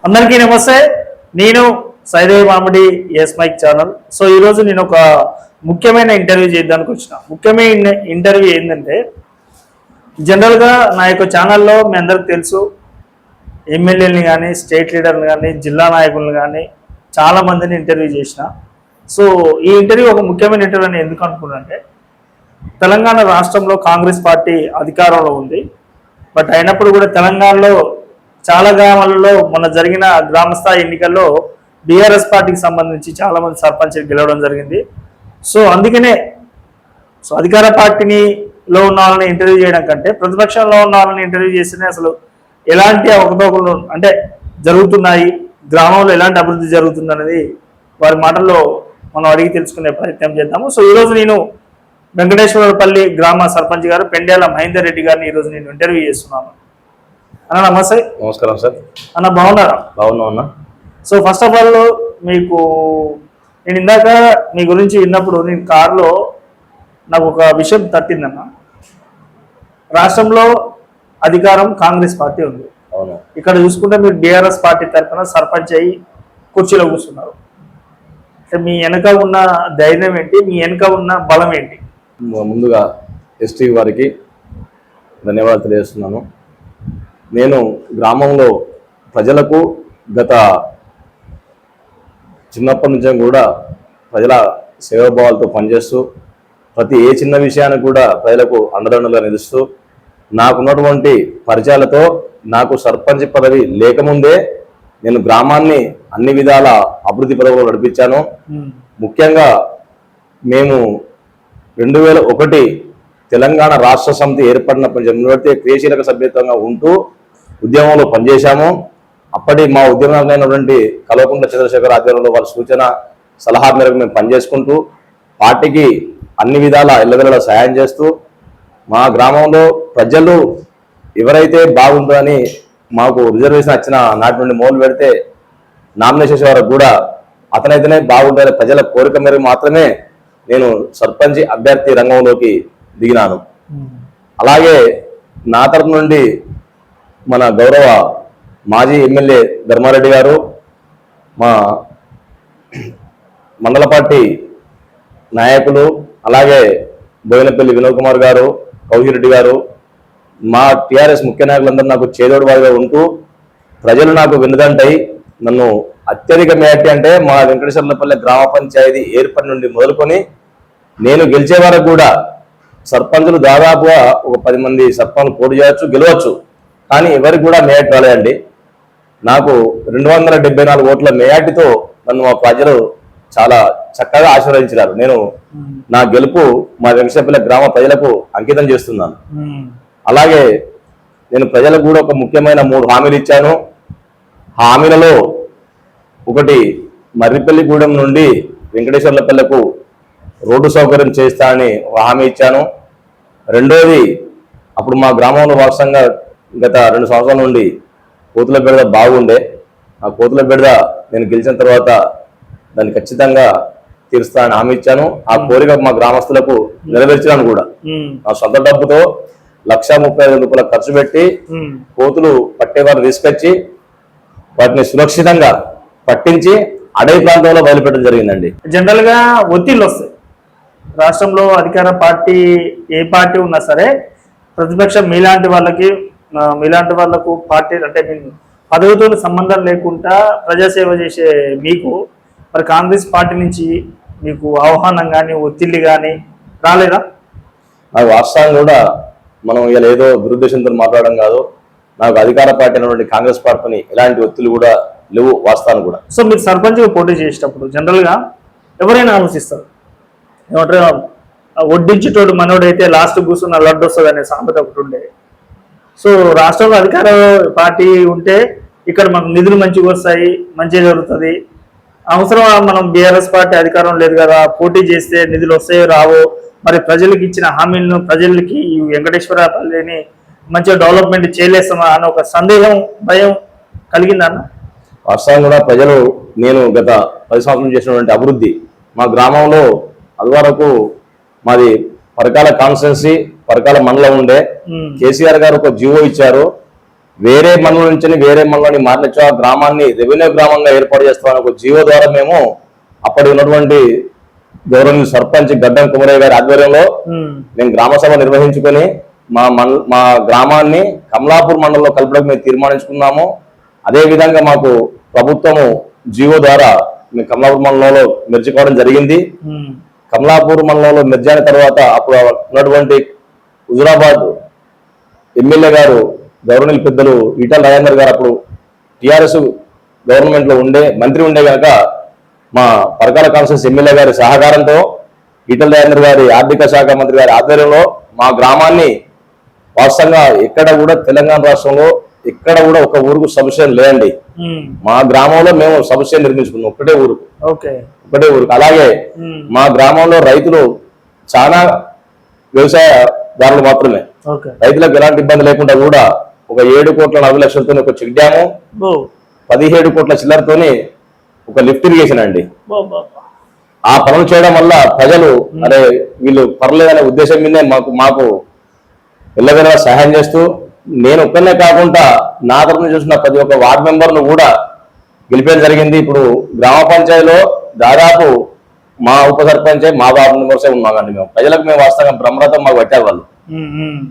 అందరికీ నమస్తే. నేను సైదేవి మామిడి ఎస్ మైక్ ఛానల్. సో ఈరోజు నేను ఒక ముఖ్యమైన ఇంటర్వ్యూ చేయడానికి వచ్చిన. ముఖ్యమైన ఇంటర్వ్యూ ఏంటంటే, జనరల్గా నా యొక్క ఛానల్లో మీ అందరికి తెలుసు, ఎమ్మెల్యేలని కానీ, స్టేట్ లీడర్ని కానీ, జిల్లా నాయకులను కానీ చాలామందిని ఇంటర్వ్యూ చేసిన. సో ఈ ఇంటర్వ్యూ ఒక ముఖ్యమైన ఇంటర్వ్యూ అని ఎందుకు అనుకున్నానంటే, తెలంగాణ రాష్ట్రంలో కాంగ్రెస్ పార్టీ అధికారంలో ఉంది. బట్ అయినప్పుడు కూడా తెలంగాణలో చాలా గ్రామాలలో మొన్న జరిగిన గ్రామస్థాయి ఎన్నికల్లో బీఆర్ఎస్ పార్టీకి సంబంధించి చాలామంది సర్పంచ్ గెలవడం జరిగింది. సో అందుకనే అధికార పార్టీలో ఉన్న వాళ్ళని ఇంటర్వ్యూ చేయడం కంటే ప్రతిపక్షంలో ఉన్న వాళ్ళని ఇంటర్వ్యూ చేస్తేనే అసలు ఎలాంటి అవకతవకలు అంటే జరుగుతున్నాయి, గ్రామంలో ఎలాంటి అభివృద్ధి జరుగుతుంది అనేది వారి మాటల్లో మనం అడిగి తెలుసుకునే ప్రయత్నం చేద్దాము. సో ఈరోజు నేను వెంకటేశ్వరపల్లి గ్రామ సర్పంచ్ గారు పెండ్యాల మహేందర్ రెడ్డి గారిని ఈరోజు నేను ఇంటర్వ్యూ చేస్తున్నాను. అన్న నమస్తే. నమస్కారం సార్. అన్న బాగున్నారా? బాగున్నా అన్న. సో ఫస్ట్ ఆఫ్ ఆల్ మీకు నేను ఇందాక మీ గురించి విన్నప్పుడు నేను కారులో నాకు ఒక విషయం తట్టిందన్న. రాష్ట్రంలో అధికారం కాంగ్రెస్ పార్టీ ఉంది. అవును. ఇక్కడ చూసుకుంటే మీరు బీఆర్ఎస్ పార్టీ తరఫున సర్పంచ్ అయ్యి కుర్చీలో కూర్చున్నారు. అంటే మీ వెనక ఉన్న ధైర్యం ఏంటి, మీ వెనక ఉన్న బలం ఏంటి? ముందుగా ఎస్టీ వారికి ధన్యవాదాలు తెలియజేస్తున్నాను. నేను గ్రామంలో ప్రజలకు గత చిన్నప్పటి నుంచి కూడా ప్రజల సేవాభావాలతో పనిచేస్తూ ప్రతి ఏ చిన్న విషయానికి కూడా ప్రజలకు అండదండలుగా నిలుస్తూ నాకున్నటువంటి పరిచయాలతో నాకు సర్పంచ్ పదవి లేకముందే నేను గ్రామాన్ని అన్ని విధాల అభివృద్ధి పదవులు నడిపించాను. ముఖ్యంగా మేము 2001 తెలంగాణ రాష్ట్ర సమితి ఏర్పడినప్పటి నుంచి క్రియాశీలక సభ్యత్వంగా ఉంటూ ఉద్యమంలో పనిచేశాము. అప్పటి మా ఉద్యమాలైనటువంటి కల్వకుంట్ల చంద్రశేఖర్ ఆధ్వర్యంలో వారి సూచన సలహా మేరకు మేము పనిచేసుకుంటూ పార్టీకి అన్ని విధాల ఎల్లవెల్లలా సహాయం చేస్తూ మా గ్రామంలో ప్రజలు ఎవరైతే బాగుంటుందని మాకు రిజర్వేషన్ వచ్చిన నాటి నుండి మొదలు పెడితే నామినేషన్ వరకు కూడా అతనైతేనే బాగుంటుందని ప్రజల కోరిక మేరకు మాత్రమే నేను సర్పంచ్ అభ్యర్థి రంగంలోకి దిగినాను. అలాగే నా తరఫు నుండి మన గౌరవ మాజీ ఎమ్మెల్యే ధర్మారెడ్డి గారు, మా మండల పార్టీ నాయకులు, అలాగే బోయినపల్లి వినోద్ కుమార్ గారు, కౌశిరెడ్డి గారు, మా టీఆర్ఎస్ ముఖ్య నాయకులందరూ నాకు చేదోడు వారిగా ఉంటూ ప్రజలు నాకు వెన్నుదంటై నన్ను అత్యధిక మేటి అంటే మా వెంకటేశ్వర్లపల్లి గ్రామ పంచాయతీ ఏర్పడి నుండి మొదలుకొని నేను గెలిచే వరకు కూడా సర్పంచులు దాదాపుగా ఒక 10 మంది సర్పంచులు పోటీ చేయవచ్చు, గెలవచ్చు. కానీ ఎవరికి కూడా మేయాటి రాలేదండి. నాకు 274 ఓట్ల మేయాటితో నన్ను మా ప్రజలు చాలా చక్కగా ఆశీర్వదించారు. నేను నా గెలుపు మా వెంకటేశ్వర్లపల్లి గ్రామ ప్రజలకు అంకితం చేస్తున్నాను. అలాగే నేను ప్రజలకు కూడా ఒక ముఖ్యమైన 3 హామీలు ఇచ్చాను. హామీలలో ఒకటి మర్రిపల్లిగూడెం నుండి వెంకటేశ్వర్లపల్లికు రోడ్డు సౌకర్యం చేస్తానని ఒక హామీ ఇచ్చాను. రెండోది, అప్పుడు మా గ్రామంలో వాస్తవంగా గత 2 సంవత్సరాల నుండి కోతుల బెడద బాగుండే. ఆ కోతుల బెడద నేను గెలిచిన తర్వాత దాన్ని ఖచ్చితంగా తీరుస్తానని హామీ ఇచ్చాను. ఆ కోరిక మా గ్రామస్తులకు నెరవేర్చాను కూడా. నా సొంత డబ్బుతో 1,35,000 రూపాయలు ఖర్చు పెట్టి కోతులు పట్టేవారు తీసుకొచ్చి వాటిని సురక్షితంగా పట్టించి అడవి ప్రాంతంలో బయలుపెట్టడం జరిగిందండి. జనరల్ గా ఒత్తిళ్ళు వస్తాయి రాష్ట్రంలో. అధికార పార్టీ ఏ పార్టీ ఉన్నా సరే ప్రతిపక్షం మీలాంటి వాళ్ళకు పార్టీ అంటే పదవితో సంబంధం లేకుండా ప్రజాసేవ చేసే మీకు మరి కాంగ్రెస్ పార్టీ నుంచి మీకు ఆహ్వానం కానీ ఒత్తిళ్ళు కానీ రాలేదా? నాకు వాస్తవం కూడా మనం ఇలా ఏదో దురుద్దేశంతో మాట్లాడడం కాదు. నాకు అధికార పార్టీ అయినటువంటి కాంగ్రెస్ పార్టీని ఎలాంటి ఒత్తిళ్ళు కూడా లేవు వాస్తవాన్ని కూడా. సో మీరు సర్పంచ్గా పోటీ చేసేటప్పుడు జనరల్గా ఎవరైనా ఆలోచిస్తారు, ఏమంటారు, వడ్డించేటోడు మనోడైతే లాస్ట్ కూర్చున్న లడ్డు వస్తుంది అనే సామెత ఒకటి ఉండే. సో రాష్ట్రంలో అధికార పార్టీ ఉంటే ఇక్కడ మనకు నిధులు మంచిగా వస్తాయి, మంచిగా జరుగుతుంది. అవసరం మనం బీఆర్ఎస్ పార్టీ అధికారం లేదు కదా, పోటీ చేస్తే నిధులు వస్తాయో రావో, మరి ప్రజలకు ఇచ్చిన హామీలను ప్రజలకి ఈ వెంకటేశ్వరపల్లిని మంచిగా డెవలప్మెంట్ చేయలేస్తామా అన్న ఒక సందేహం, భయం కలిగిందన్న? వాస్తవం కూడా ప్రజలు నేను గత 10 సంవత్సరాలు చేసినటువంటి అభివృద్ధి మా గ్రామంలో అదివరకు మాది పరకాల కాన్స్టిట్యున్సీ పరకాల మండలం ఉండే. కేసీఆర్ గారు ఒక జీవో ఇచ్చారు. వేరే మండలం నుంచి వేరే మండలాన్ని మార్చు ఆ గ్రామాన్ని రెవెన్యూ గ్రామంగా ఏర్పాటు చేస్తామని ఒక జీవో ద్వారా మేము అప్పటి ఉన్నటువంటి గౌరవనీయ సర్పంచ్ గడ్డం కుమరయ్య గారి ఆధ్వర్యంలో మేము గ్రామ సభ నిర్వహించుకొని మా గ్రామాన్ని కమలాపూర్ మండలంలో కలపడానికి మేము తీర్మానించుకున్నాము. అదే విధంగా మాకు ప్రభుత్వము జీవో ద్వారా మేము కమలాపూర్ మండలంలో మెర్జ్ కావడం జరిగింది. కమలాపూర్ మండలంలో మెర్జ్ అయిన తర్వాత అప్పుడు ఉన్నటువంటి హుజురాబాద్ ఎమ్మెల్యే గారు గవర్నమెంట్ పెద్దలు ఈటల రాజేందర్ గారు అప్పుడు టిఆర్ఎస్ గవర్నమెంట్ లో మంత్రి ఉండే కనుక మా పరకాల కాన్స్టిట్యూన్సీ ఎమ్మెల్యే గారి సహకారంతో ఈటల రాజేందర్ గారి ఆర్థిక శాఖ మంత్రి గారి ఆధ్వర్యంలో మా గ్రామాన్ని వాస్తవంగా ఎక్కడ కూడా తెలంగాణ రాష్ట్రంలో ఎక్కడ కూడా ఒక ఊరుకు సబ్స్టేషన్ లేదండి. మా గ్రామంలో మేము సబ్స్టేషన్ నిర్మించుకున్నాం ఒకటే ఊరుకు. అలాగే మా గ్రామంలో రైతులు చాలా వ్యవసాయదారులు మాత్రమే. రైతులకు ఎలాంటి ఇబ్బంది లేకుండా కూడా ఒక 7,40,00,000తో ఒక చెక్ డ్యాము 17 కోట్ల చిల్లరతోని ఒక లిఫ్ట్ ఇరిగేషన్ అండి. ఆ పనులు చేయడం వల్ల ప్రజలు అరే వీళ్ళు పర్లేదనే ఉద్దేశం మీదే మాకు ఎల్లవేళ సహాయం చేస్తూ నేను ఒక్కనే కాకుండా నా తరఫున చూసిన ప్రతి ఒక్క వార్డు మెంబర్ను కూడా గెలిపేయడం జరిగింది. ఇప్పుడు గ్రామ పంచాయతీలో దాదాపు మా ఉప సర్పంచ్ మా వార్డు మెంబర్సే ఉన్నామండి. మేము వాస్తవంగా బ్రహ్మరథం మాకు పట్టారు వాళ్ళు.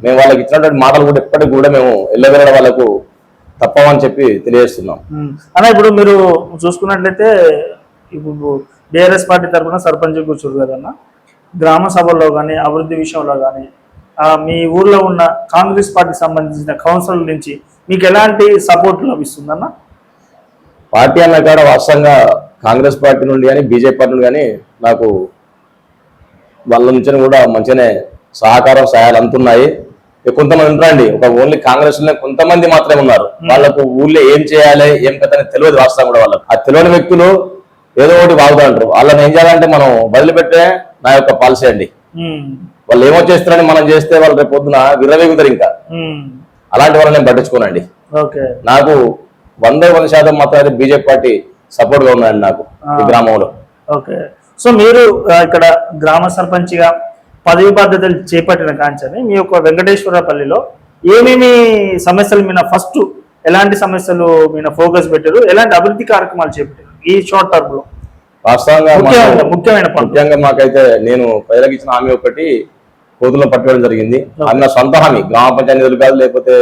మేము వాళ్ళకి ఇచ్చినటువంటి మాటలు కూడా ఎప్పటికి కూడా మేము ఎల్లవేళ వాళ్ళకు తప్పమని చెప్పి తెలియజేస్తున్నాం. అన్న ఇప్పుడు మీరు చూసుకున్నట్లయితే ఇప్పుడు బీఆర్ఎస్ పార్టీ తరఫున సర్పంచ్ కూర్చోరు కదన్న, గ్రామ సభల్లో కానీ అభివృద్ధి విషయంలో కానీ మీ ఊర్లో ఉన్న కాంగ్రెస్ పార్టీకి సంబంధించిన కౌన్సిల్ నుంచి మీకు ఎలాంటి సపోర్ట్ లభిస్తుందన్న? పార్టీ అన్న కాడ వాస్తవంగా కాంగ్రెస్ పార్టీ నుండి కానీ బీజేపీ పార్టీ నుండి కానీ నాకు వాళ్ళ నుంచి కూడా మంచిగానే సహాయాలు అందుతున్నాయి. కొంతమంది ఉంటారండి, ఒక ఓన్లీ కాంగ్రెస్ లో కొంతమంది మాత్రమే ఉన్నారు. వాళ్ళకు ఊళ్ళో ఏం చేయాలి ఏం కథ తెలియదు. వాస్తవం కూడా వాళ్ళకు ఆ తెలియని వ్యక్తులు ఏదో ఒకటి వాగుతాంటారు. వాళ్ళని ఏం చేయాలంటే మనం వదిలిపెట్టే నా యొక్క పాలసీ అండి. వాళ్ళు ఏమో చేస్తారని మనం చేస్తే వాళ్ళు రేపు పొద్దున విర్రవేగుతారు. ఇంకా అలాంటి వాళ్ళని నేను పట్టించుకోనండి. నాకు 100% మాత్రం బీజేపీ పార్టీ సపోర్ట్ గా ఉన్నాయండి నాకు ఈ గ్రామంలో. ఓకే, సో మీరు ఇక్కడ గ్రామ సర్పంచ్గా పదవి బాధ్యతలు చేపట్టిన కాంచని మీ యొక్క వెంకటేశ్వరపల్లిలో ఏమేమి సమస్యలు మీద ఫస్ట్ ఎలాంటి సమస్యలు మీద ఫోకస్ పెట్టారు, ఎలాంటి అభివృద్ధి కార్యక్రమాలు చేపట్టారు ఈ షార్ట్ టర్మ్ లో? వాస్తవంగా ముఖ్యమైన మాకైతే నేను ప్రజలకు ఇచ్చిన హామీ ఒకటి కోతుల్లో పట్టుకోవడం జరిగింది. అది నా సొంత హామీ, గ్రామ పంచాయతీ నిధులు కాదు లేకపోతే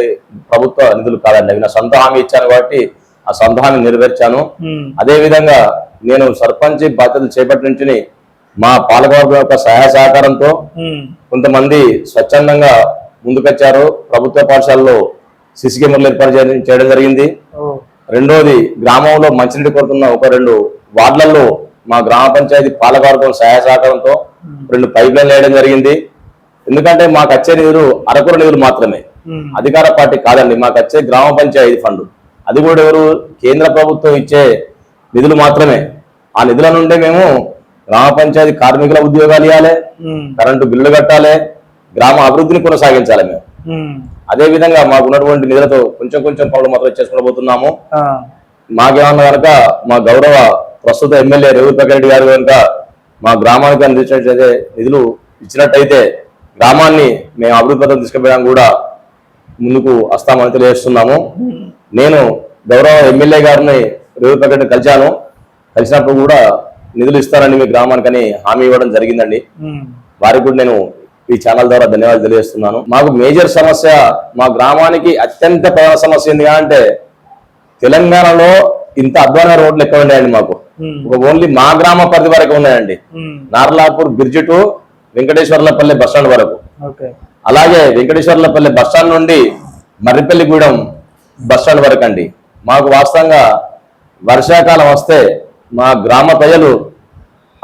ప్రభుత్వ నిధులు కాదండి. అవి నా సొంత హామీ ఇచ్చాను కాబట్టి ఆ సొంత హామీ నెరవేర్చాను. అదే విధంగా నేను సర్పంచ్ బాధ్యతలు చేపట్టి నుంచి మా పాలకవర్గం యొక్క సహాయ సహకారంతో కొంతమంది స్వచ్ఛందంగా ముందుకొచ్చారు. ప్రభుత్వ పాఠశాలలో సిసి కెమెరాలు ఏర్పాటు చేయడం జరిగింది. రెండోది గ్రామంలో మంచినీటి కొడుతున్న 1-2 వార్డులలో మా గ్రామ పంచాయతీ పాలకవర్గం సహాయ సహకారంతో 2 పైప్ లైన్లు వేయడం జరిగింది. ఎందుకంటే మాకు వచ్చే నిధులు అరకొర నిధులు మాత్రమే, అధికార పార్టీ కాదండి. మాకు వచ్చే గ్రామ పంచాయతీ ఫండ్ అది కూడా ఎవరు కేంద్ర ప్రభుత్వం ఇచ్చే నిధులు మాత్రమే. ఆ నిధుల నుండే మేము గ్రామ పంచాయతీ కార్మికుల ఉద్యోగాలు ఇవ్వాలి, కరెంటు బిల్లులు కట్టాలి, గ్రామ అభివృద్ధిని కొనసాగించాలి. మేము అదే విధంగా మాకు ఉన్నటువంటి నిధులతో కొంచెం పనులు మాత్రం చేసుకుని పోతున్నాము. మాకేమన్నా కనుక మా గౌరవ ప్రస్తుత ఎమ్మెల్యే రేవంత్ రెడ్డి గారు కనుక మా గ్రామానికి అందించినట్లయితే నిధులు ఇచ్చినట్టయితే గ్రామాన్ని మేము అభివృద్ధి పథకం తీసుకుపోయడానికి కూడా ముందుకు వస్తామని తెలియజేస్తున్నాము. నేను గౌరవ ఎమ్మెల్యే గారిని రేవంత్ రెడ్డి కలిసినప్పుడు కూడా నిధులు ఇస్తానని మీ గ్రామానికని హామీ ఇవ్వడం జరిగిందండి. వారికి కూడా నేను ఈ ఛానల్ ద్వారా ధన్యవాదాలు తెలియజేస్తున్నాను. మాకు మేజర్ సమస్య, మా గ్రామానికి అత్యంత ప్రధాన సమస్య ఏంటి అంటే తెలంగాణలో ఇంత అధ్వాన రోడ్లు ఎక్కడ ఉన్నాయండి. మాకు ఓన్లీ మా గ్రామ పరిధి వరకు ఉన్నాయండి. Narlapur bridge to Venkateswarlapalli bus stand వరకు, అలాగే వెంకటేశ్వర్లపల్లి బస్టాండ్ నుండి మర్రిపల్లిగూడెం బస్టాండ్ వరకు అండి. మాకు వాస్తవంగా వర్షాకాలం వస్తే మా గ్రామ ప్రజలు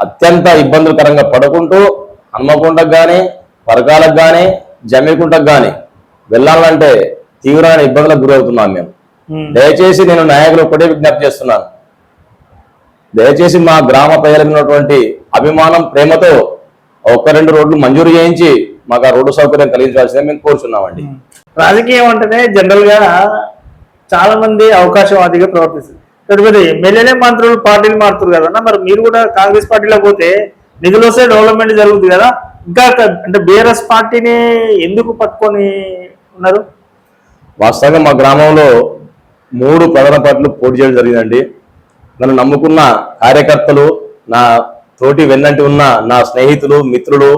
అత్యంత ఇబ్బందులకరంగా పడుకుంటూ హన్మకొండకు కానీ పరకాలకు కానీ జమ్మికుంటకు కానీ వెళ్ళాలంటే తీవ్రమైన ఇబ్బందులకు గురవుతున్నాం మేము. దయచేసి నేను నాయకులు ఒకటే విజ్ఞప్తి చేస్తున్నాను, దయచేసి మా గ్రామ ప్రజలకు ఉన్నటువంటి అభిమానం ప్రేమతో 1-2 రోడ్లు మంజూరు చేయించి మాకు ఆ రోడ్డు సౌకర్యం కలిగించాల్సిందే మేము కోరుచున్నామండి. రాజకీయం అంటేనే జనరల్ గా చాలా మంది అవకాశవాదిగా ప్రవర్తిస్తారు. ఎమ్మెల్యేలే మంత్రులు పార్టీలు మారుతారు కదన్నా, మరి మీరు కూడా కాంగ్రెస్ పార్టీలో పోతే నిధులు వస్తే డెవలప్మెంట్ జరుగుతుంది కదా, ఇంకా అంటే బీఆర్ఎస్ పార్టీని ఎందుకు పట్టుకొని ఉన్నారు? వాస్తవంగా మా గ్రామంలో 3 ప్రధాన పార్టీలు పోటీ చేయడం జరిగిందండి. నన్ను నమ్ముకున్న కార్యకర్తలు, నా తోటి వెన్నంటి ఉన్న నా స్నేహితులు, మిత్రులు,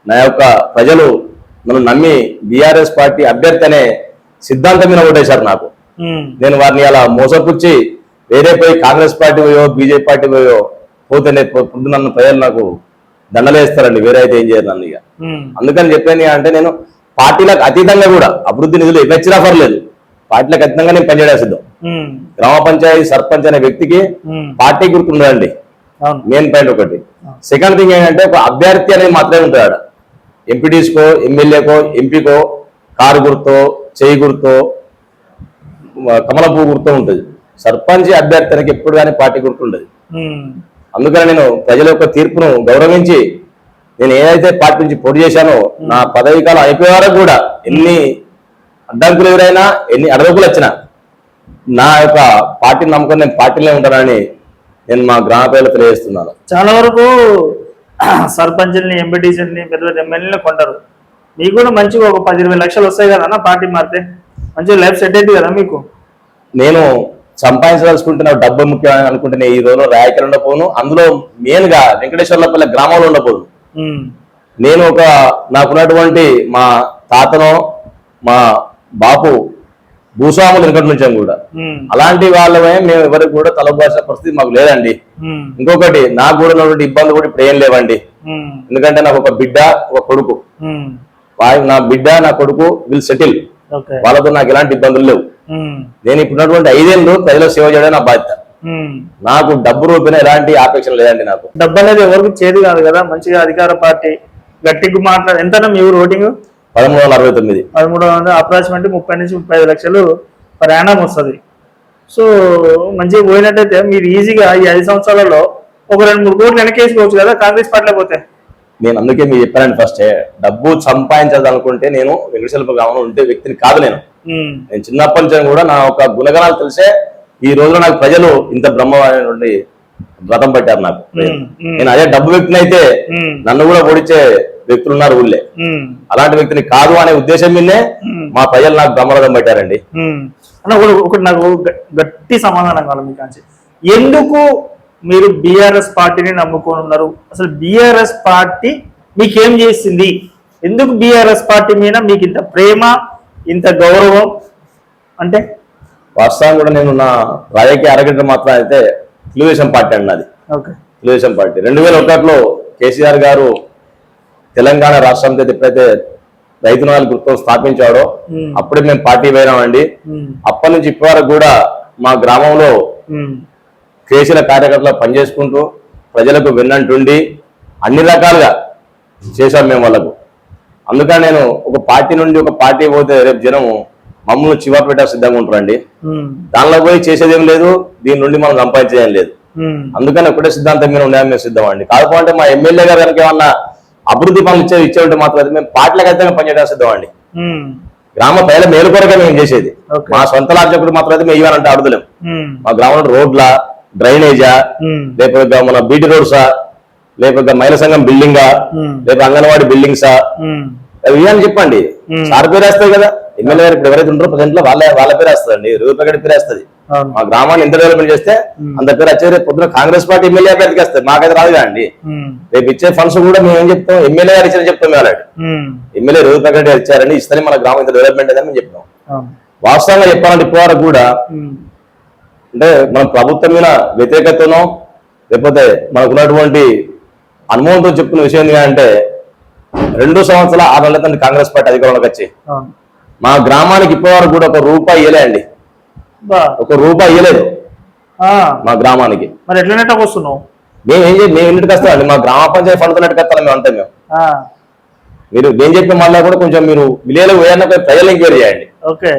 నా యొక్క ప్రజలు నన్ను నమ్మి బీఆర్ఎస్ పార్టీ అభ్యర్థి అనే సిద్ధాంతం మీద ఓటేశారు నాకు. నేను వారిని అలా మోసపుచ్చి వేరే పోయి కాంగ్రెస్ పార్టీ పోయో బీజేపీ పార్టీ పోయో పోతే పొద్దు నన్ను ప్రజలు నాకు దండలేస్తారండి, వేరే అయితే ఏం చేయరు నన్ను. ఇక అందుకని చెప్పాను అంటే నేను పార్టీలకు అతీతంగా కూడా అభివృద్ధి నిధులు ఎవ్వచ్చినా పర్లేదు, పార్టీలకు అతీతంగా నేను పనిచేయడం సిద్ధం. గ్రామ పంచాయతీ సర్పంచ్ అనే వ్యక్తికి పార్టీ గుర్తుండదండి, మెయిన్ పాయింట్ ఒకటి. సెకండ్ థింగ్ ఏంటంటే ఒక అభ్యర్థి అనేది మాత్రమే ఉంటాడు. ఎంపీటీస్కో, ఎమ్మెల్యేకో, ఎంపీకో కారు గుర్తో, చేయి గుర్తో, కమల పువ్వు గుర్తు ఉంటుంది. సర్పంచ్ అభ్యర్థికి ఎప్పుడు కానీ పార్టీ గుర్తుండదు. అందుకని నేను ప్రజల యొక్క తీర్పును గౌరవించి నేను ఏదైతే పార్టీ నుంచి పోటీ చేశానో నా పదవి కాలం అయిపోయే వరకు కూడా ఎన్ని అడ్డంకులు ఎదురైనా, ఎన్ని అడగకులు వచ్చినా నా యొక్క పార్టీని నమ్ముకొని నేను పార్టీలో ఉంటానని నేను మా గ్రామ ప్రజలు తెలియజేస్తున్నాను. చాలా వరకు సర్పంచ్ని, ఎంపీటీసీని, పెద్ద పెద్ద ఎమ్మెల్యేలు కొంటారు. మీకు కూడా మంచిగా ఒక 10-20 లక్షలు వస్తాయి కదా పార్టీ మారితే, మంచిగా లైఫ్ సెట్ అవుతుంది కదా మీకు. నేను సంపాదించదలుచుకుంటే నాకు డబ్బు ముఖ్యం అనుకుంటే నేను ఈ రోజు రాయకల్ ఉండపోను, అందులో మెయిన్ గా వెంకటేశ్వర్లపల్లి గ్రామంలో ఉండపోను. నేను నాకున్నటువంటి మా తాతనో మా బాపు భూస్వాములు వెనకటి నుంచాం కూడా, అలాంటి వాళ్ళమే మేము ఎవరికి కూడా తలబాసిన పరిస్థితి మాకు లేదండి. ఇంకొకటి నాకు కూడా ఉన్నటువంటి ఇబ్బంది కూడా ఇప్పుడు ఏం లేవండి. ఎందుకంటే నాకు ఒక బిడ్డ, ఒక కొడుకు, నా బిడ్డ నా కొడుకు విల్ సెటిల్, వాళ్ళతో నాకు ఎలాంటి ఇబ్బందులు లేవు. నేను ఇప్పుడున్నటువంటి 5 ఏళ్ళు ప్రజల సేవ చేయడం నా బాధ్యత. నాకు డబ్బు రూపేణ ఎలాంటి ఆపేక్ష లేదండి. నాకు డబ్బు అనేది ఎవరికి చేదు కాదు కదా. మంచిగా అధికార పార్టీ గట్టిగా మాట్లాడు. ఎంత మీ ఊరు ఓటింగ్? 1369. 1300, అప్రాక్సిమేట్లీ 30 నుంచి 35 లక్షలు ప్రయాణం వస్తుంది. సో మంచిగా పోయినట్టయితే మీరు ఈజీగా ఈ 5 సంవత్సరాలలో ఒక 2-3 కోట్లు వెనకేసుకోవచ్చు కదా కాంగ్రెస్ పార్టీలో పోతే. నేను అందుకే మీరు చెప్పానండి, ఫస్ట్ డబ్బు సంపాదించాలనుకుంటే నేను వెంకటేశ్వర గ్రామంలో ఉండే వ్యక్తిని కాదు. నేను చిన్నప్పటి నుంచి కూడా నా ఒక గుణగణాలు తెలిసే ఈ రోజులో నాకు ప్రజలు ఇంత బ్రహ్మమైనటువంటి వ్రతం పట్టారు నాకు. నేను అదే డబ్బు వ్యక్తిని అయితే నన్ను కూడా ఓడించే వ్యక్తులు ఉన్నారు ఊళ్ళే. అలాంటి వ్యక్తిని కాదు అనే ఉద్దేశం మీదే మా ప్రజలు నాకు బ్రహ్మరథం పట్టారండి. అన్న ఒకటి నాకు గట్టి సమాధానం కావాలి మీకు. ఎందుకు మీరు బీఆర్ఎస్ పార్టీని నమ్ముకొని ఉన్నారు? అసలు బీఆర్ఎస్ పార్టీ మీకేం చేసింది? ఎందుకు బీఆర్ఎస్ పార్టీ మీద మీకు ఇంత ప్రేమ, ఇంత గౌరవం? అంటే వాస్తవం కూడా నేను నా రాజకీయ అరగంట మాత్రం అయితే తెలుగుదేశం పార్టీ అన్నది. తెలుగుదేశం పార్టీ 2001లో కేసీఆర్ గారు తెలంగాణ రాష్ట్రంతో ఎప్పుడైతే రైతు నాయకుల గుర్తం స్థాపించాడో అప్పుడే మేము పార్టీ పోయినామండి. అప్పటి నుంచి ఇప్పటి వరకు కూడా మా గ్రామంలో కేసీల కార్యకర్తలు పనిచేసుకుంటూ ప్రజలకు వెన్నంటుండి అన్ని రకాలుగా చేశాం మేము వాళ్ళకు. అందుకని నేను ఒక పార్టీ నుండి ఒక పార్టీ పోతే రేపు జనం మమ్మల్ని చివరి పెట్టా సిద్ధంగా ఉంటారండి. దానిలో పోయి చేసేదేం లేదు, దీని నుండి మనం సంపాదించేదేం లేదు. అందుకని ఒకటే సిద్ధాంతం మీద ఉండే మేము సిద్ధం అండి. కాకపోతే మా ఎమ్మెల్యే గారు కనుక ఏమన్నా అభివృద్ధి పనులు ఇచ్చేఉంటే మాత్రం మేము పార్టీలకు అయితే పనిచేయడానికి సిద్ధం అండి. గ్రామ ప్రజల మేలు కొరగా మేము చేసేది. మా సొంత లాభకుడు మాత్రం అయితే మేము ఇవ్వాలంటే అడుగులేం. మా గ్రామంలో రోడ్ల, డ్రైనేజా, లేకపోతే మన బీటీ రోడ్సా, లేకపోతే మహిళా సంఘం బిల్డింగా, లేకపోతే అంగన్వాడీ బిల్డింగ్సా, ఇవి అని చెప్పండి. సార్ పేరు వేస్తుంది కదా ఎమ్మెల్యే గారు. ఇప్పుడు ఎవరైతే ఉంటారో ప్రజెంట్ లో వాళ్ళ పేరు వేస్తుందండి, రూపాయి పేరు వేస్తుంది. మా గ్రామాన్ని ఎంత డెవలప్మెంట్ చేస్తే అంత పేరు వచ్చే రేపు పొద్దున కాంగ్రెస్ పార్టీ ఎమ్మెల్యే అభ్యర్థికి వస్తుంది, మాకైతే రాదు కదండి. రేపు ఇచ్చే ఫండ్స్ కూడా మేము ఏం చెప్తాం, ఎమ్మెల్యే గారు ఇచ్చారని చెప్తాం. అలాంటి ఎమ్మెల్యే రూపాయి ఇచ్చారని ఇస్తేనే మన గ్రామం ఇంత డెవలప్మెంట్ అదని మేము చెప్తాం. వాస్తవంగా చెప్పాలంటే ఇప్పటి వరకు కూడా అంటే మన ప్రభుత్వం మీద వ్యతిరేకతనో లేకపోతే మనకున్నటువంటి అనుభవంతో చెప్పుకున్న విషయం ఏంటంటే 2 సంవత్సరాల 6 నెలల కింద కాంగ్రెస్ పార్టీ అధికారంలోకి వచ్చి మా గ్రామానికి ఇప్పటి వరకు కూడా ₹1 ఇవ్వలే అండి. ₹1 ఇవ్వలేదు మా గ్రామానికి. మరి ఎట్లా నెట్టకు వస్తున్నావు? మేము ఇంటికి వస్తామండి, మా గ్రామ పంచాయతీ ఫండ్తో నెట్టుకు వస్తాం మేము అంతే. మీరు నేను చెప్పిన మళ్ళీ కూడా కొంచెం మీరు విలేజ్ పోయాక ప్రజలు ఎంక్వైరీ చేయండి. ఓకే,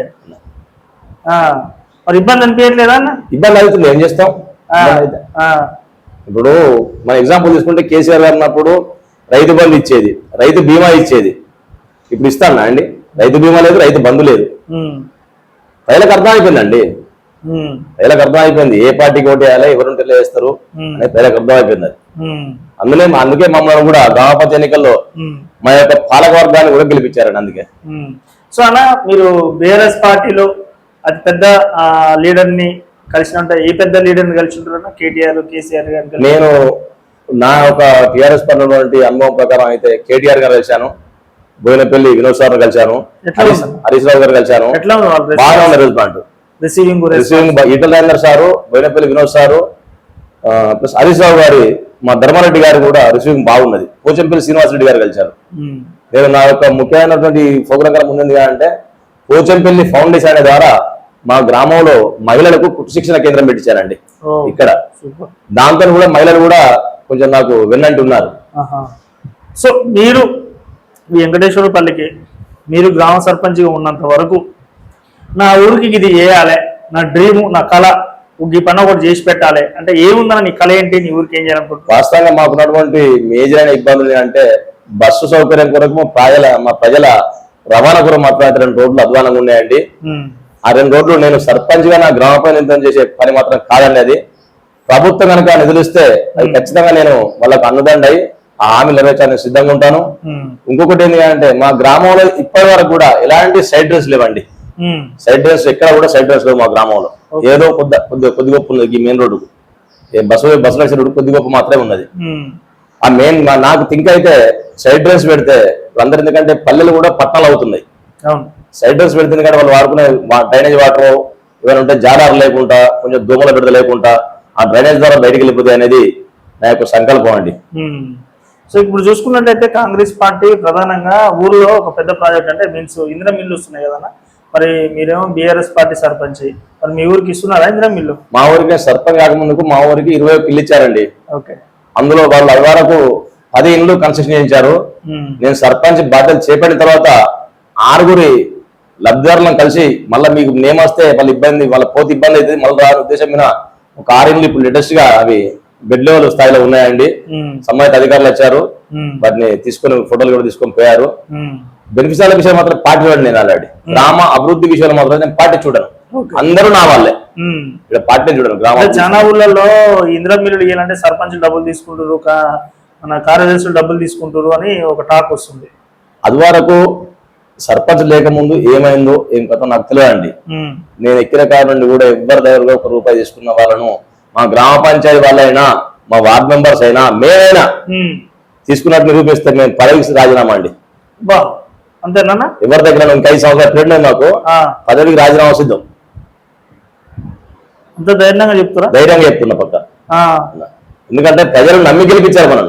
మరి ఇబ్బంది అనిపించట్లేదా అన్న? ఇబ్బంది అవుతుంది, ఏం చేస్తాం. ఇప్పుడు మన ఎగ్జాంపుల్ తీసుకుంటే కేసీఆర్ గారు ఉన్నప్పుడు రైతు బంధు ఇచ్చేది, రైతు బీమా ఇచ్చేది. ఇప్పుడు ఇస్తానా అండి? రైతు బీమా లేదు, రైతు బంధు లేదు. ప్రజలకు అర్థమైపోయిందండి. ప్రజలకు అర్థమైపోయింది ఏ పార్టీకి ఓటు వేయాలి, ఎవరుంటే వేస్తారు అనేది ప్రజలకు అర్థమైపోయింది. అందుకే మమ్మల్ని కూడా గ్రామ పంచాయతీ ఎన్నికల్లో మా యొక్క పాలక వర్గాన్ని కూడా గెలిపించారండి. అందుకే సో అన్న మీరు బీఆర్ఎస్ పార్టీలో అతి పెద్ద లీడర్ని కలిసినంటే ఏ పెద్ద లీడర్ని కలిసి ఉంటారన్నా? కేటీఆర్, కేసీఆర్ గారు? నేను నా ఒక టీఆర్ఎస్ పార్టీ ఉన్నటువంటి అనుభవం ప్రకారం అయితే కేటీఆర్ గారు కలిశాను, బోయినపల్లి వినోద్ సార్ కలిశాను, హరీష్ రావు గారు కలిశాను. బాగా ఉంది result. Receiving Etela Rajender sir, Boinapally Vinod sir plus Harish Rao గారి మా ధర్మారెడ్డి గారు కూడా రిసీవింగ్ బాగున్నది. పోచంపల్లి శ్రీనివాసరెడ్డి గారు కలిశారు. నేను నా యొక్క ముఖ్యమైనటువంటి ప్రోగ్రాం ముందు అంటే పోచంపల్లి ఫౌండేషన్ అనే ద్వారా మా గ్రామంలో మహిళలకు శిక్షణ కేంద్రం పెట్టించారండి ఇక్కడ. దాంతో కూడా మహిళలు కూడా కొంచెం నాకు విన్నంటున్నారు. సో మీరు వెంకటేశ్వరపల్లికి మీరు గ్రామ సర్పంచ్గా ఉన్నంత వరకు నా ఊరికి ఇది చేయాలి, నా డ్రీము, నా కళ, ఈ పని ఒకటి చేసి పెట్టాలి అంటే ఏముందన్న నీ కళ ఏంటి? నీ ఊరికి ఏం చేయాలనుకుంటున్నావు? వాస్తవంగా మాకున్నటువంటి మేజర్ అయిన ఇబ్బందులు అంటే బస్సు సౌకర్యం కొరకు మా ప్రజల రవాణా కొరకు మాత్రం 2 రోడ్లు అధ్వానంగా ఉన్నాయండి. ఆ 2 రోడ్లు నేను సర్పంచ్ గా నా గ్రామ పంచాయతీ చేసే పని మాత్రం కాదండి. అది ప్రభుత్వం కనుక నిధులు ఇస్తే అది ఖచ్చితంగా నేను వాళ్ళకు అన్నుదండి ఆ హామీలు నెరవేర్చడానికి సిద్ధంగా ఉంటాను. ఇంకొకటి ఏంటి అంటే మా గ్రామంలో ఇప్పటి వరకు కూడా ఎలాంటి సైడ్ డ్రెస్ లేవండి. సైడ్ డ్రెస్ ఎక్కడ కూడా సైడ్ డ్రెస్ లేవు మా గ్రామంలో. ఏదో కొద్ది గొప్ప ఉన్నది ఈ మెయిన్ రోడ్డు, బస్సు నడిచే రోడ్డు కొద్ది గొప్ప మాత్రమే ఉన్నది. ఆ మెయిన్ నాకు థింక్ అయితే సైడ్ డ్రెస్ పెడితే అందరు, ఎందుకంటే పల్లెలు కూడా పట్టణాలు అవుతున్నాయి. సైడ్ డ్రెస్ పెడితే ఎందుకంటే వాళ్ళు వాడుకునే డ్రైనేజ్ వాటర్ ఏమైనా ఉంటే జాడారు లేకుండా, కొంచెం దోమల బిడత లేకుండా ఆ డ్రైనేజ్ ద్వారా బయటకు వెళ్ళిపోతాయి అనేది నా యొక్క సంకల్పం అండి. సో ఇప్పుడు చూసుకున్నట్టయితే కాంగ్రెస్ పార్టీ ప్రధానంగా ఊర్లో ఒక పెద్ద ప్రాజెక్ట్ అంటే మీన్స్ ఇందిరా మిల్లు వస్తున్నాయి కదన్నా. మరి మీరేమో బీఆర్ఎస్ పార్టీ సర్పంచ్, మరి మీ ఊరికి ఇస్తున్నారా ఇందిరా మిల్లు? మా ఊరికి సర్పంచ్ కాకముందుకు మా ఊరికి 21 ఇల్లు ఇచ్చారండి. అందులో వాళ్ళు అదివరకు 10 ఇళ్ళు కన్స్ట్రక్షన్ చేయించారు. నేను సర్పంచ్ బాధ్యత చేపట్టిన తర్వాత 6 లబ్ధిదారులను కలిసి మళ్ళీ మీకు నేమ్ వస్తే వాళ్ళ ఇబ్బంది, వాళ్ళ పోతే ఇబ్బంది అవుతుంది, మళ్ళీ రాని ఉద్దేశం మీద ఒక 6 ఇళ్ళు ఇప్పుడు లేటెస్ట్ గా అవి బెడ్ లెవెల్ స్థాయిలో ఉన్నాయండి. సంబంధిత అధికారులు వచ్చారు, వాటిని తీసుకుని ఫోటోలు కూడా తీసుకొని పోయారు. బెనిఫిషియల్ విషయం మాత్రం పార్టీ చూడండి. నేను ఆల్రెడీ గ్రామ అభివృద్ధి విషయాలు మాత్రం నేను పార్టీ చూడను, అందరూ నా వాళ్ళే, ఇక్కడ పార్టీ చూడను. గ్రామ చాలా ఊళ్ళలో ఇందిరా మిల్లులు ఇవ్వాలంటే సర్పంచ్ డబ్బులు తీసుకుంటారు, మన కార్యదర్శులు డబ్బులు తీసుకుంటారు అని ఒక టాక్ వస్తుంది. అది వరకు సర్పంచ్ లేకముందు ఏమైందో ఏం కథ నాకు తెలియదండి. నేను ఎక్కిన కారు నుండి కూడా ఎవరి దగ్గర ₹1 తీసుకున్న వాళ్ళను మా గ్రామ పంచాయతీ వాళ్ళైనా మా వార్డ్ మెంబర్స్ అయినా మేమైనా తీసుకున్నట్టు నిరూపిస్తే మేము పదవికి రాజీనామా అండి. అంతేనా? ఎవరి దగ్గర ఇంకా 5 సంవత్సరాలు ట్రెండ్ మాకు పదవికి రాజీనామా సిద్ధం. అంత ధైర్యంగా చెప్తున్నా? ధైర్యంగా చెప్తున్నా పక్క. ఎందుకంటే ప్రజలు నమ్మి గెలిపించారు మనం,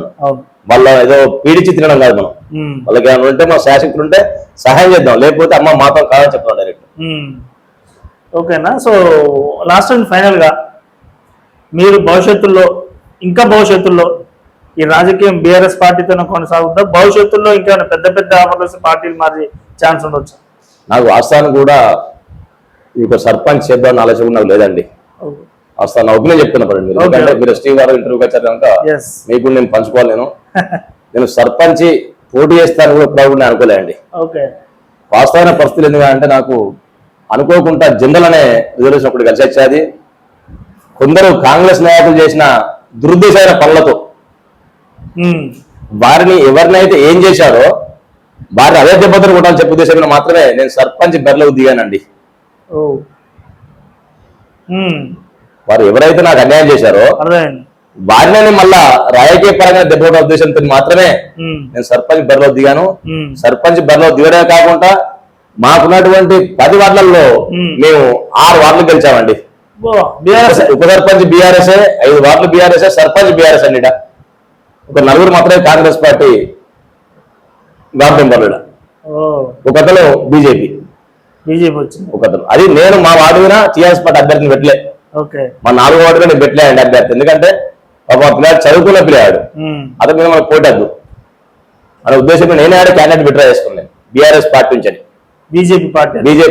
వాళ్ళ ఏదో పీడించి తినడం కాదు. మనం వాళ్ళకి ఏమైనా ఉంటే మా శాసకులు ఉంటే సహాయం చేద్దాం, లేకపోతే అమ్మ మాత్రం కాదని చెప్తాం డైరెక్ట్. ఓకేనా? సో లాస్ట్ అండ్ ఫైనల్ గా మీరు భవిష్యత్తులో ఈ రాజకీయం బీఆర్ఎస్ పార్టీతోనే కొనసాగుతా? భవిష్యత్తులో ఇంకా పెద్ద పెద్ద పార్టీలు మారి ఛాన్స్ ఉండొచ్చు? నాకు వాస్తవానికి కూడా ఇక సర్పంచ్ చేద్దామని ఆలోచన నాకు లేదండి. వాస్తవాన్ని ఒపీనియన్ చెప్తున్నా పడండి మీరు, ఎందుకంటే మీరు స్టీవ్ గారు ఇంటర్వ్యూకి వచ్చారు కనుక మీకు నేను పంచుకోవాలి. నేను సర్పంచ్ పోటీ చేస్తాను కూడా ఇప్పుడు అనుకోలేండి. వాస్తవమైన పరిస్థితులు ఎందుకంటే నాకు అనుకోకుండా జనరల్ అనే రిజర్వేషన్ ఒకటి కలిసి వచ్చేది. కొందరు కాంగ్రెస్ నాయకులు చేసిన దురుద్దేశమైన పనులతో వారిని ఎవరినైతే ఏం చేశారో వారిని అదే దెబ్బతిని కొట్టాలని చెప్పే ఉద్దేశంలో మాత్రమే నేను సర్పంచ్ బరిలోకి దిగానండి. వారు ఎవరైతే నాకు అన్యాయం చేశారో వారిని మళ్ళా రాజకీయ పరంగా దెబ్బకొట్టే ఉద్దేశంతో మాత్రమే నేను సర్పంచ్ బరిలో దిగాను. సర్పంచ్ బరిలో దిగడమే కాకుండా మాకున్నటువంటి 10 వార్డులలో మేము 6 వార్డులు గెలిచామండి. ఉప సర్పంచ్ బీఆర్ఎస్, 5 వార్డులు బీఆర్ఎస్, సర్పంచ్ బీఆర్ఎస్ అండి. ఒక 4 మాత్రమే కాంగ్రెస్ పార్టీ వార్డు మెంబర్లు, ఒకతను బీజేపీ ఒకతను. అది నేను మా వార్డు మీద టీఆర్ఎస్ పార్టీ అభ్యర్థిని పెట్టలే, మా 4వ వార్డు నేను పెట్టలే అండి అభ్యర్థి. ఎందుకంటే మా పిల్లాడు చదువుకున్న పిల్లాడు, అతని మీద మనకు పోటద్దు అనే ఉద్దేశంలో నేనే ఆడ క్యాండిడేట్ విత్డ్రా చేసుకున్నాను బీఆర్ఎస్ పార్టీ నుంచి. బీజేపీ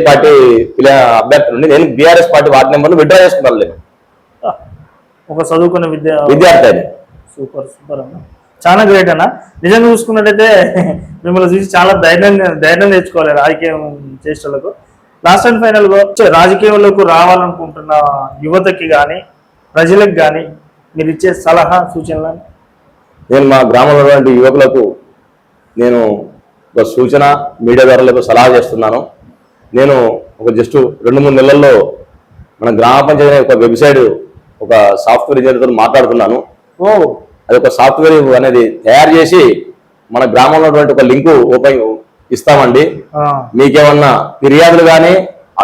పార్టీ అభ్యర్థి నుండి నేను బీఆర్ఎస్ పార్టీ వార్డు మెంబర్లు విత్డ్రా చేసుకున్నాను. నేను ఒక చదువుకున్న విద్యార్థి అని. సూపర్ అన్న, చాలా గ్రేట్ అన్న. నిజంగా చూసుకున్నట్టయితే మిమ్మల్ని చూసి చాలా ధైర్యం తెచ్చుకోవాలి రాజకీయం చేసేటోళ్ళకు. లాస్ట్ అండ్ ఫైనల్ గా రాజకీయంలోకి రావాలనుకుంటున్న యువతకి కానీ ప్రజలకు కానీ మీరు ఇచ్చే సలహా సూచనలు? నేను మా గ్రామంలో యువకులకు నేను ఒక సూచన మీడియా ద్వారా సలహా చేస్తున్నాను. నేను ఒక జస్ట్ 2-3 నెలల్లో మన గ్రామ పంచాయతీ ఒక వెబ్సైట్ ఒక సాఫ్ట్వేర్ ఇంజనీర్తో మాట్లాడుతున్నాను. ఓ అది ఒక సాఫ్ట్వేర్ అనేది తయారు చేసి మన గ్రామంలో ఉన్నటువంటి ఒక లింకు ఓపెన్ ఇస్తామండి. ఆ, మీకేమన్నా ఫిర్యాదులు కానీ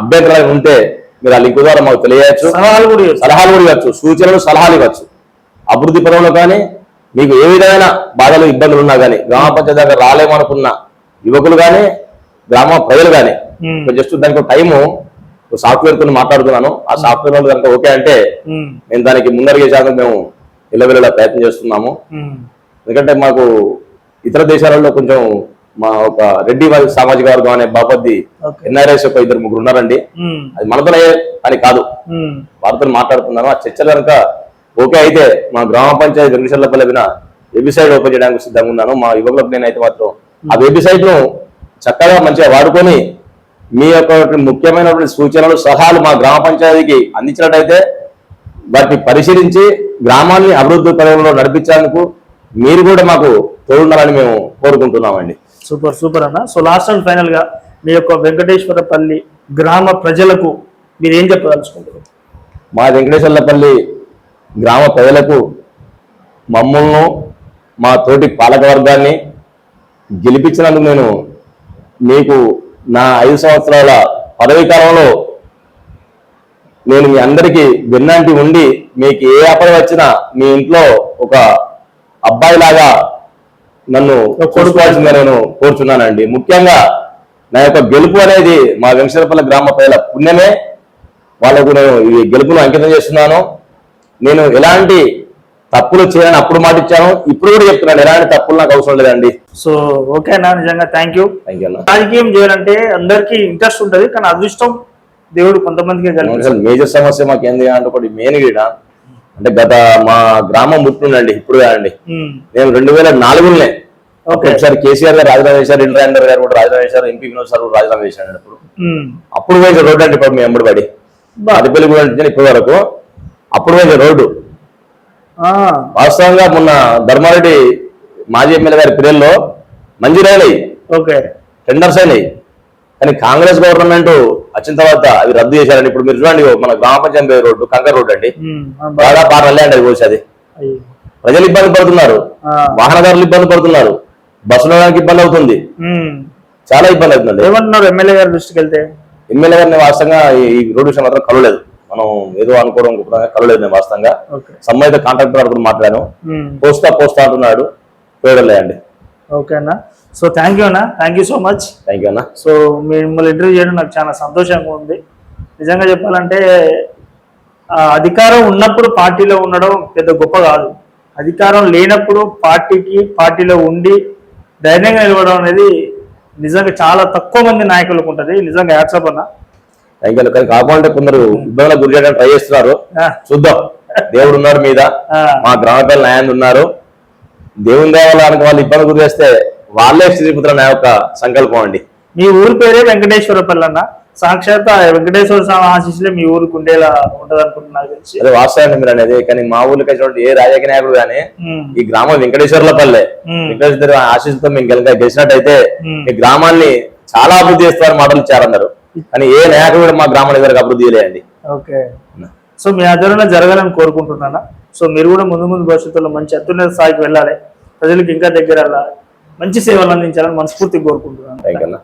అభ్యంతరాలు ఉంటే మీరు ఆ లింక్ ద్వారా మాకు తెలియచ్చు, సలహాలు కూడా ఇవ్వచ్చు. సలహాలు కూడా ఇవ్వచ్చు, సూచనలు సలహాలు ఇవ్వచ్చు. అభివృద్ధి పరంలో కానీ మీకు ఏ విధమైన బాధలు ఇబ్బందులు ఉన్నా కానీ గ్రామ పంచాయతీ దగ్గర రాలేమనుకున్న యువకులు కానీ గ్రామ ప్రజలు కానీ ఉమ్, జస్ట్ దానికి ఒక టైము సాఫ్ట్వేర్ తో మాట్లాడుతున్నాను. ఆ సాఫ్ట్వేర్ వాళ్ళు కనుక ఓకే అంటే ఉమ్, నేను దానికి ముందరగే శాతం మేము ఇళ్ళ ప్రయత్నం చేస్తున్నాము. ఉమ్, ఎందుకంటే మాకు ఇతర దేశాలలో కొంచెం మా ఒక రెడ్డి సామాజిక వర్గం అనే బాపద్ది ఓకే. ఎన్ఆర్ఎస్ ఒక 2-3 ఉన్నారండి. ఉమ్, అది మనతో అని కాదు, ఉమ్, వారితో మాట్లాడుతున్నాను. ఆ చర్చలు కనుక ఓకే అయితే మా గ్రామ పంచాయతీ వెంకటేశ్వర్లపల్లి వెబ్సైట్ ఓపెన్ చేయడానికి సిద్ధంగా ఉన్నాను. మా యువకులకు నేనైతే మాత్రం ఆ వెబ్సైట్ ను చక్కగా మంచిగా వాడుకొని మీ యొక్క ముఖ్యమైనటువంటి సూచనలు సలహాలు మా గ్రామ పంచాయతీకి అందించినట్టయితే వాటిని పరిశీలించి గ్రామాన్ని అభివృద్ధి పరంలో నడిపించేందుకు మీరు కూడా మాకు తోడుండాలని మేము కోరుకుంటున్నామండి. సూపర్ సూపర్ అన్న. సో లాస్ట్ అండ్ ఫైనల్ గా మీ యొక్క వెంకటేశ్వరపల్లి గ్రామ ప్రజలకు మీరు ఏం చెప్పదలుచుకుంటారు? మా వెంకటేశ్వర్లపల్లి గ్రామ ప్రజలకు మమ్మల్ని మా తోటి పాలక వర్గాన్ని గెలిపించినందుకు నేను మీకు నా 5 సంవత్సరాల పదవీ కాలంలో నేను మీ అందరికీ విన్నాంటి ఉండి మీకు ఏ ఆపద వచ్చినా మీ ఇంట్లో ఒక అబ్బాయిలాగా నన్ను కొడుకోవాల్సిందిగా నేను కోరుచున్నానండి. ముఖ్యంగా నా యొక్క గెలుపు అనేది మా వెంకటేశ్వరపల్లి గ్రామ ప్రజల పుణ్యమే. వాళ్ళకు నేను ఈ గెలుపును అంకితం చేస్తున్నాను. నేను ఎలాంటి తప్పులు చేయని అప్పుడు మాట ఇచ్చాను, ఇప్పుడు కూడా చెప్తున్నాను, ఎలాంటి తప్పులు నాకు అవసరం లేదండి. సో ఓకే అన్న, నిజంగా థ్యాంక్ యూ. థ్యాంక్ యూ అన్న. రాజకీయం చేయాలంటే అందరికీ ఇంట్రెస్ట్ ఉంటుంది, కానీ అదృష్టం దేవుడు కొంతమందికి కలిపి. మేజర్ సమస్య మాకు ఏంది అంటే ఒకటి మెయిన్ గీడ అంటే గత మా గ్రామం ముట్టుండండి ఇప్పుడు కాదండి. నేను 2004లోనే ఒకసారి కేసీఆర్ గారు రాజీనామా చేశారు, ఇంద్రాండర్ గారు కూడా రాజీనామా చేశారు, ఎంపీ వినోద్ సార్ కూడా రాజీనామా చేశాడు. అప్పుడు వేసే రోడ్డు అంటే ఇప్పుడు మీ ఎంబడి పడి అదిపల్లి కూడా ఇప్పటి వరకు అప్పుడు వేసే రోడ్డు వాస్తవంగా మొన్న ధర్మారెడ్డి మాజీ ఎమ్మెల్యే గారి పీరియడ్లో మంజూరైనాయి, ఓకే, టెండర్స్ అయినాయి. కానీ కాంగ్రెస్ గవర్నమెంట్ వచ్చిన తర్వాత అవి రద్దు చేశారండి. ఇప్పుడు మీరు చూడండి మన గ్రామ పంచాయతీ రోడ్డు కంకర్ రోడ్డు అండి, బాగా పాటలే అండి అది పోసి. అది ప్రజలు ఇబ్బంది పడుతున్నారు, వాహనదారులు ఇబ్బంది పడుతున్నారు, బస్సులో ఇబ్బంది అవుతుంది, చాలా ఇబ్బంది అవుతుంది. ఏమంటున్నారు ఎమ్మెల్యే గారి దృష్టికి వెళ్తే? ఎమ్మెల్యే గారిని వాస్తవంగా ఈ రోడ్డు విషయం మాత్రం కలవలేదు, మనం ఏదో అనుకోవడం కలవలేదు. నేను వాస్తవంగా సంబంధిత కాంట్రాక్టర్ గారు కూడా మాట్లాడాను, పోస్తా అంటున్నాడు, చూడలే అండి. ఓకే అన్న. సో థ్యాంక్ యూ అన్న, thank you so much. Thank you అన్న. సో మిమ్మల్ని ఇంటర్వ్యూ చేయడం నాకు చాలా సంతోషంగా ఉంది. నిజంగా చెప్పాలంటే అధికారం ఉన్నప్పుడు పార్టీలో ఉండడం పెద్ద గొప్ప కాదు, అధికారం లేనప్పుడు పార్టీలో ఉండి ధైర్యంగా నిలవడం అనేది నిజంగా చాలా తక్కువ మంది నాయకులకు ఉంటుంది. నిజంగా హ్యాట్సాప్ అన్న. Thank you. కానీ కాకుండా కొందరు ఇబ్బందులకు గురి చేయడానికి ట్రై చేస్తున్నారు, చూద్దాం. దేవుడు ఉన్నాడు మీద, మా గ్రామ పిల్లలు న్యాయం ఉన్నారు. దేవుని దేవాలయానికి వాళ్ళు ఇబ్బంది గురి చేస్తే వాళ్ళే శ్రీపుత్ర నా యొక్క సంకల్పం అండి. మీ ఊరి పేరే వెంకటేశ్వరపల్లి అన్న, సాక్షాత్ వెంకటేశ్వర స్వామి ఆశీస్సులే మీ ఊరికి ఉండేలా ఉంటది అనుకుంటున్నారు తెలిసి. అదే వాస్తవాన్ని మీరు అనేది. కానీ మా ఊరికి వచ్చినటువంటి ఏ రాజకీయ నాయకుడు కానీ ఈ గ్రామం వెంకటేశ్వర్లపల్లె వెంకటేశ్వర ఆశీస్సుతో మేము గెలిచినట్టయితే ఈ గ్రామాన్ని చాలా అభివృద్ధి చేస్తారని మాటలు ఇచ్చారన్నారు. కానీ ఏ నాయకుడు కూడా మా గ్రామాన్ని వరకు అభివృద్ధి చేయలేండి. ఓకే, సో మీ ఆధ్వర్యంలో జరగాలని కోరుకుంటున్నాను. సో మీరు కూడా ముందు భవిష్యత్తులో మంచి అత్యున్నత స్థాయికి వెళ్ళాలి, ప్రజలకు ఇంకా దగ్గర మంచి సేవలు అందించాలని మనస్ఫూర్తిగా కోరుకుంటున్నాను. థ్యాంక్ యూ అన్న.